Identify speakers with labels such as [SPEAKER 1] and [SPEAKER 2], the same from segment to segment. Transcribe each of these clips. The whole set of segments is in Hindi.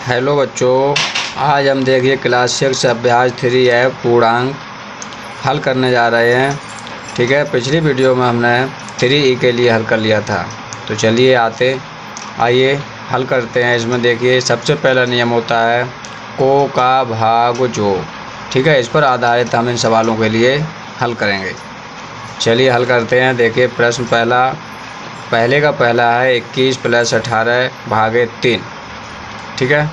[SPEAKER 1] हेलो बच्चों, आज हम देखिए क्लास 6 अभ्यास 3 है पूर्णांक हल करने जा रहे हैं। ठीक है, पिछली वीडियो में हमने 3e के लिए हल कर लिया था। तो चलिए आइए हल करते हैं। इसमें देखिए सबसे पहला नियम होता है को का भाग जो। ठीक है, इस पर आधारित हम इन सवालों के लिए हल करेंगे। चलिए हल करते हैं। देखिए प्रश्न पहले का पहला है 21 + 18 भागे 3। ठीक है,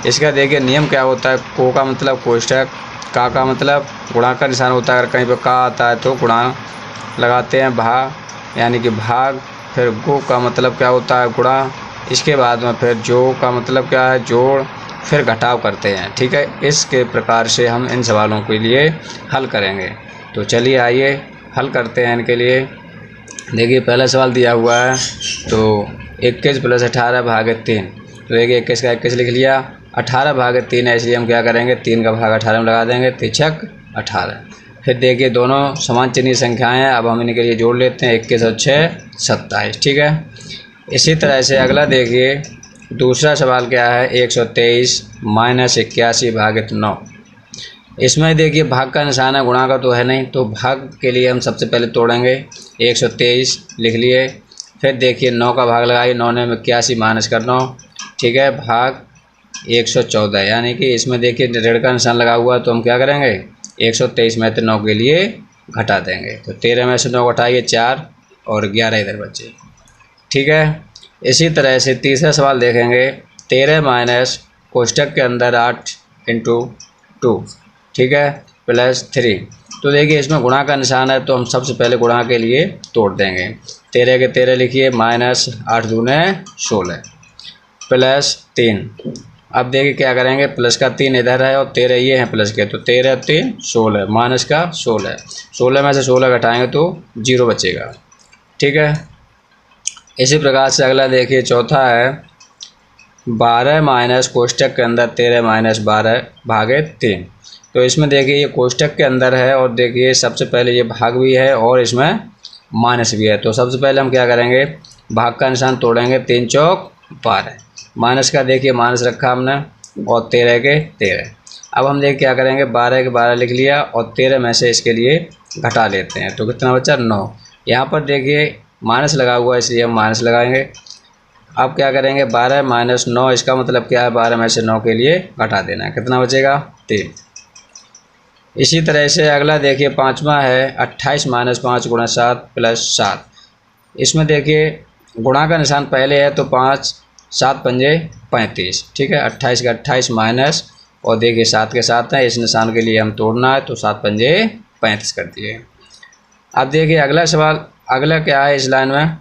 [SPEAKER 1] इसका देखिए नियम क्या होता है। को का मतलब कोष्टक, का मतलब गुणा का निशान होता है। अगर कहीं पर का आता है तो गुणा लगाते हैं, यानी कि भाग। फिर गो का मतलब क्या होता है, गुणा। इसके बाद में फिर जो का मतलब क्या है, जोड़। फिर घटाव करते हैं। ठीक है, इसके प्रकार से हम इन सवालों के लिए हल करेंगे। तो चलिए आइए हल करते हैं इनके लिए। देखिए पहला सवाल दिया हुआ है तो 21 + 18 भागे 3। तो देखिए 21 का 21 लिख लिया, 18 भागे 3 है, इसलिए हम क्या करेंगे 3 का भाग 18 में लगा देंगे, 3×6 = 18। फिर देखिए दोनों समान चिन्ह संख्याएं हैं। अब हम इनके लिए जोड़ लेते हैं, 21 और 6 27। ठीक है, इसी तरह से अगला देखिए दूसरा सवाल क्या है, 123 - 81 भागे 9। इसमें देखिए भाग का निशान है, गुणा का तो है नहीं। तो भाग के लिए हम सबसे पहले तोड़ेंगे, 123 लिख लिए। फिर देखिए 9 का भाग लगाइए, 9 में 81 - 9। ठीक है, भाग 114, यानी कि इसमें देखिए ऋण का निशान लगा हुआ है। तो हम क्या करेंगे 123 में से 9 के लिए घटा देंगे। तो 13 में से 9 घटाइए 4 और 11 इधर बचे। ठीक है, इसी तरह से तीसरा सवाल देखेंगे, 13 - कोष्टक के अंदर 8 × 2। ठीक है, +3। तो देखिए इसमें गुणा का निशान है, तो हम सबसे पहले गुणा के लिए तोड़ देंगे। 13 के 13 लिखिए, -8 दूने 16 +3। अब देखिए क्या करेंगे, प्लस का 3 इधर है और 13 ये हैं प्लस के। तो 13 3 16, माइनस का 16। 16 में से 16 घटाएंगे तो 0 बचेगा। ठीक है, इसी प्रकार से अगला देखिए चौथा है 12 - कोष्टक के अंदर 13 - 12 भागे 3। तो इसमें देखिए ये कोष्टक के अंदर है और देखिए सबसे पहले ये भाग भी है और इसमें माइनस भी है। तो सबसे पहले हम क्या करेंगे, भाग का निशान तोड़ेंगे, 3 चौक 12। माइनस का देखिए माइनस रखा हमने और 13 के 13। अब हम देखिए क्या करेंगे, 12 के 12 लिख लिया और 13 में से इसके लिए घटा लेते हैं। तो कितना बचा 9। यहाँ पर देखिए माइनस लगा हुआ है, इसलिए हम माइनस लगाएंगे। अब क्या करेंगे 12 - 9, इसका मतलब क्या है 12 में से 9 के लिए घटा देना है। कितना बचेगा 3। इसी तरह से अगला देखिए पाँचवा है 28 - 5 × 7 + 7। इसमें देखिए गुणा का निशान पहले है तो 5 7 पंजे 35। ठीक है, 28 का 28 माइनस और देखिए 7 के 7 है, इस निशान के लिए हम तोड़ना है तो 7 पंजे 35 कर दिए। अब देखिए अगला सवाल, अगला क्या है इस लाइन में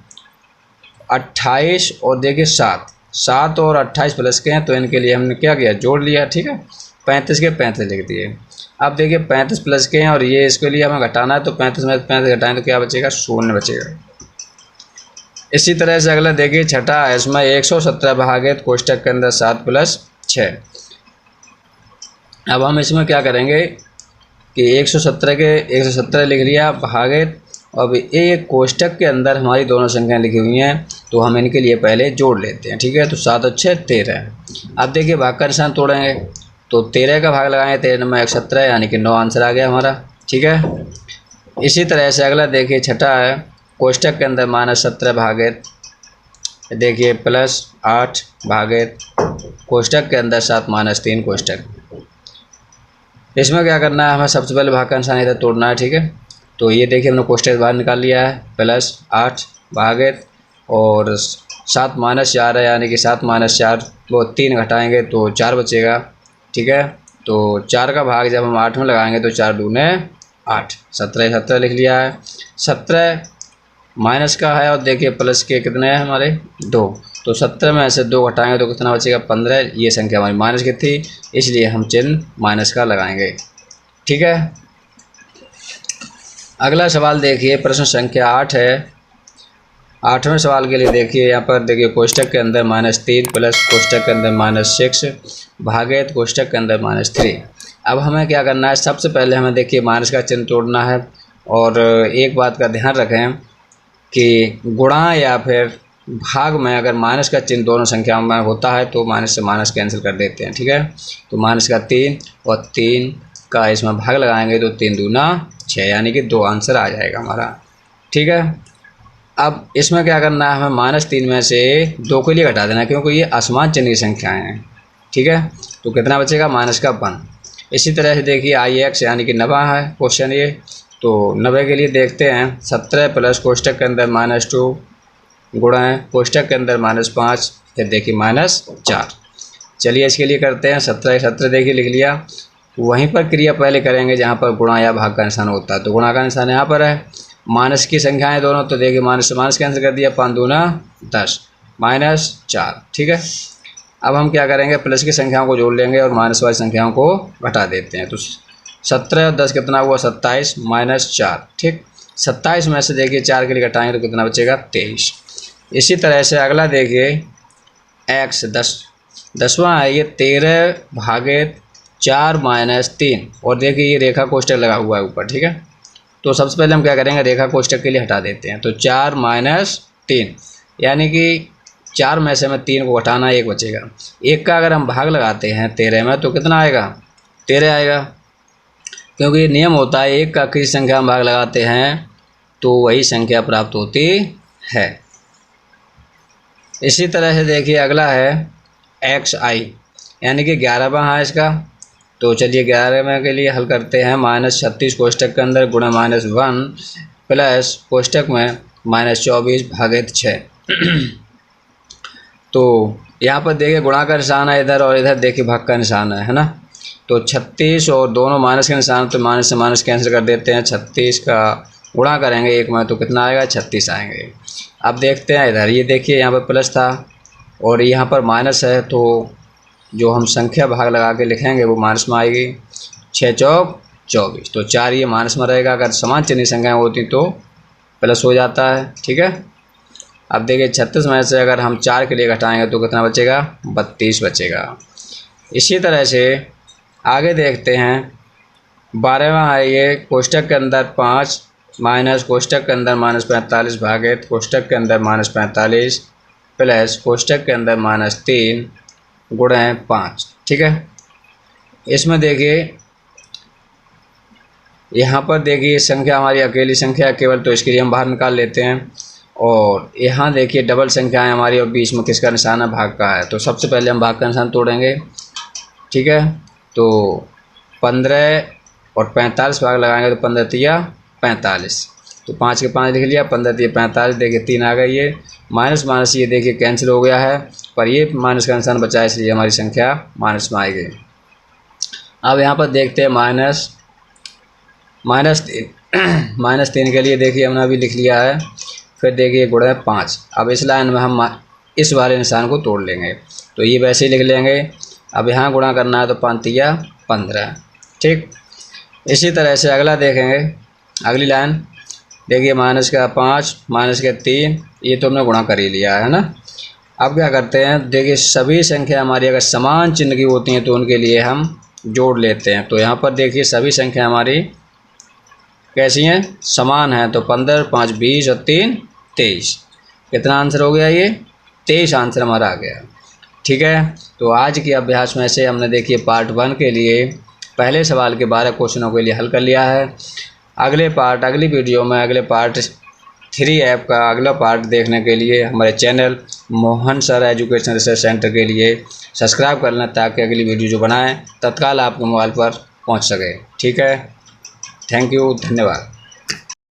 [SPEAKER 1] 28 और देखिए 7 और 28 प्लस के हैं, तो इनके लिए हमने क्या किया जोड़ लिया। ठीक है, 35 के 35 लिख दिए। अब देखिए 35 प्लस के हैं और ये इसके लिए हमें घटाना है, तो 35 में 35 घटाएं तो क्या बचेगा 0 बचेगा। इसी तरह से अगला देखिए छठा है, इसमें 117 भागे कोष्टक के अंदर 7 + 6। अब हम इसमें क्या करेंगे कि 117 के 117 लिख लिया भागे। अब एक कोष्टक के अंदर हमारी दोनों संख्याएं लिखी हुई हैं, तो हम इनके लिए पहले जोड़ लेते हैं। ठीक है, तो 7 और 6 13। अब देखिए भाग का निशान तोड़ेंगे, तो 13 का भाग लगाएंगे, 13 में 17, यानी कि 9 आंसर आ गया हमारा। ठीक है, इसी तरह से अगला देखिए छठा है कोष्टक के अंदर -17 भागे देखिए +8 भागे कोष्टक के अंदर 7 - 3 कोष्टक। इसमें क्या करना है, हमें सबसे पहले भाग का निशान इधर तोड़ना है। ठीक है, तो ये देखिए हमने कोष्टक बाहर निकाल लिया है, +8 भागे और 7 - 4 है, यानी कि 7 - 4 वो 3 घटाएंगे तो 4 बचेगा। ठीक है, तो 4 का भाग जब हम 8 में लगाएंगे तो 4 दूने 8, 17 लिख लिया है। 17 माइनस का है और देखिए प्लस के कितने हैं हमारे 2। तो 17 में से 2 घटाएंगे तो कितना बचेगा 15। ये संख्या हमारी माइनस की थी, इसलिए हम चिन्ह माइनस का लगाएंगे। ठीक है, अगला सवाल देखिए प्रश्न संख्या 8 है। 8वें सवाल के लिए देखिए यहाँ पर देखिए कोष्टक के अंदर -3 प्लस कोष्टक के अंदर -6 भागे कोष्टक के अंदर -3। अब हमें क्या करना है, सबसे पहले हमें देखिए माइनस का चिन्ह तोड़ना है। और एक बात का ध्यान रखें कि गुणा या फिर भाग में अगर माइनस का चिन्ह दोनों संख्याओं में होता है तो माइनस से माइनस कैंसिल कर देते हैं, ठीक है। तो माइनस का 3 और 3 का इसमें भाग लगाएंगे तो 3 दूना 6, यानी कि 2 आंसर आ जाएगा हमारा, ठीक है। अब इसमें क्या करना है, हमें -3 में से 2 के लिए घटा देना है, क्योंकि ये असमान चिन्ह की संख्याएँ हैं, ठीक है। तो कितना बचेगा, -1। इसी तरह से देखिए IX यानी कि 90 है क्वेश्चन ये। तो 90 के लिए देखते हैं 17 प्लस कोष्टक के अंदर -2 गुणा है कोष्टक के अंदर -5, फिर देखिए -4। चलिए इसके लिए करते हैं 17 देखिए लिख लिया। वहीं पर क्रिया पहले करेंगे जहाँ पर गुणा या भाग का निशान होता है। तो गुणा का निशान यहाँ पर है, माइनस की संख्याएं दोनों, तो देखिए माइनस से माइनस कैंसिल कर दिया, 5 दूना 10 -4, ठीक है। अब हम क्या करेंगे, प्लस की संख्याओं को जोड़ लेंगे और माइनस वाली संख्याओं को घटा देते हैं। तो 17 और 10 कितना हुआ, 27 -4, ठीक। 27 में से देखिए 4 के लिए घटाएंगे तो कितना बचेगा, 23। इसी तरह से अगला देखिए x 10वां है, ये 13 भागे 4 -3, और देखिए ये रेखा कोष्टक लगा हुआ है ऊपर, ठीक है। तो सबसे पहले हम क्या करेंगे, रेखा कोष्टक के लिए हटा देते हैं। तो 4 -3 यानी कि 4 में से हमें 3 को घटाना, 1 बचेगा। 1 का अगर हम भाग लगाते हैं 13 में तो कितना आएगा, 13 आएगा, क्योंकि ये नियम होता है 1 का किसी संख्या में भाग लगाते हैं तो वही संख्या प्राप्त होती है। इसी तरह से देखिए अगला है XI यानी कि 11वां है इसका। तो चलिए 11वें के लिए हल करते हैं। -36 कोष्टक के अंदर गुणा -1 प्लस कोष्टक में -24 भागित 6। तो यहाँ पर देखिए गुणा का निशान है इधर, और इधर देखिए भाग का निशान है ना। तो 36 और दोनों माइनस के निशान, तो माइनस से माइनस कैंसिल कर देते हैं। 36 का गुणा करेंगे 1 में तो कितना आएगा, 36 आएंगे। अब देखते हैं इधर, ये देखिए यहाँ पर प्लस था और यहाँ पर माइनस है, तो जो हम संख्या भाग लगा के लिखेंगे वो माइनस में आएगी। 6 चौक 24, तो 4 ये माइनस में रहेगा। अगर समान चिन्ह संख्याएँ होती तो प्लस हो जाता है, ठीक है। अब देखिए 36 में से अगर हम 4 के लिए घटाएंगे तो कितना बचेगा, 32 बचेगा। इसी तरह से आगे देखते हैं 12वां है, ये कोष्टक के अंदर 5 माइनस कोष्टक के अंदर -45 भागित कोष्टक के अंदर -45 प्लस कोष्टक के अंदर -3 गुणा 5, ठीक है। इसमें देखिए यहाँ पर देखिए संख्या हमारी अकेली संख्या केवल, तो इसके लिए हम बाहर निकाल लेते हैं। और यहाँ देखिए डबल संख्या है हमारी और बीच में किसका निशान है, भाग का है। तो सबसे पहले हम भाग का निशान तोड़ेंगे, ठीक है। तो 15 और 45 भाग लगाएंगे तो 15 तिया 45, तो 5 के 5 लिख लिया, 15 तिया 45, देखिए 3 आ गई। ये माइनस माइनस ये देखिए कैंसिल हो गया है, पर ये माइनस का निशान बचा है इसलिए हमारी संख्या माइनस में आएगी। अब यहाँ पर देखते हैं -3 के लिए देखिए हमने अभी लिख लिया है। फिर देखिए गुणा 5। अब इस लाइन में हम इस वाले निशान को तोड़ लेंगे, तो ये वैसे ही लिख लेंगे। अब यहाँ गुणा करना है तो 5 तिया 15, ठीक। इसी तरह से अगला देखेंगे, अगली लाइन देखिए -5 -3, ये तो हमने गुणा कर ही लिया है ना। अब क्या करते हैं, देखिए सभी संख्या हमारी अगर समान चिन्ह की होती हैं तो उनके लिए हम जोड़ लेते हैं। तो यहाँ पर देखिए सभी संख्या हमारी कैसी हैं, समान है। तो 15 5 20 और 3 23, कितना आंसर हो गया, ये 23 आंसर हमारा आ गया, ठीक है। तो आज के अभ्यास में से हमने देखिए पार्ट 1 के लिए पहले सवाल के 12 क्वेश्चनों के लिए हल कर लिया है। अगली वीडियो में अगले पार्ट 3 ऐप का अगला पार्ट देखने के लिए हमारे channel Mohan sir education research centre के लिए सब्सक्राइब कर लें, ताकि अगली वीडियो जो बनाएं तत्काल आपके मोबाइल पर पहुंच सके, ठीक है। थैंक यू, धन्यवाद।